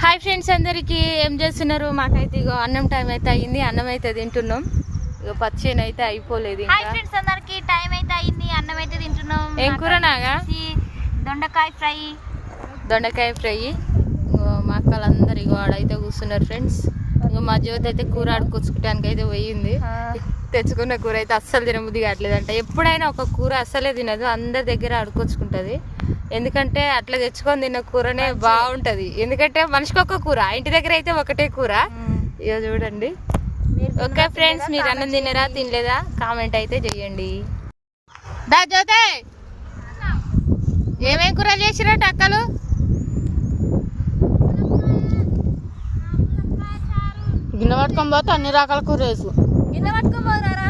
Hi friends అందరికి ఏం చేస్తున్నారు? మాకైతే ఇగో అన్నం టైం అయితే అయ్యింది, అన్నం అయితే తింటున్నాం. ఇగో పచ్చేను అయితే అయిపోలేదు ఇంకా. హాయ్ ఫ్రెండ్స్ అందరికి టైం అయితే అయ్యింది, అన్నం అయితే తింటున్నాం. ఏం కూర నాగా? దొండకాయ ఫ్రై. దొండకాయ ఫ్రై. మా అక్కలందరు ఇగో ఆడైతే కూర్చున్నారు ఫ్రెండ్స్. ఇగో మా జ్యోతి అయితే కూర ఆడుకొచ్చుకోవడానికి అయితే పోయింది. తెచ్చుకున్న కూర అయితే అస్సలు తినబుద్ధి కావట్లేదంట. ఎప్పుడైనా ఒక కూర అస్సలే తినదు, అందరి దగ్గర ఆడుకొచ్చుకుంటుంది. ఎందుకంటే అట్లా తెచ్చుకొని తిన్న కూరనే బాగుంటది. ఎందుకంటే మనిషికి ఒక కూర, ఇంటి దగ్గర అయితే ఒకటే కూర. ఇక చూడండి. ఓకే ఫ్రెండ్స్, మీరు అన్నం తినరా తినలేదా కామెంట్ అయితే చెయ్యండి. దా జ్యోతే, ఏమేం కూరలు చేసిరట అక్కలు? గిన్నె పట్టుకొని పోతే అన్ని రకాల కూర వేసు. గిన్నె పట్టుకొని పోతారా?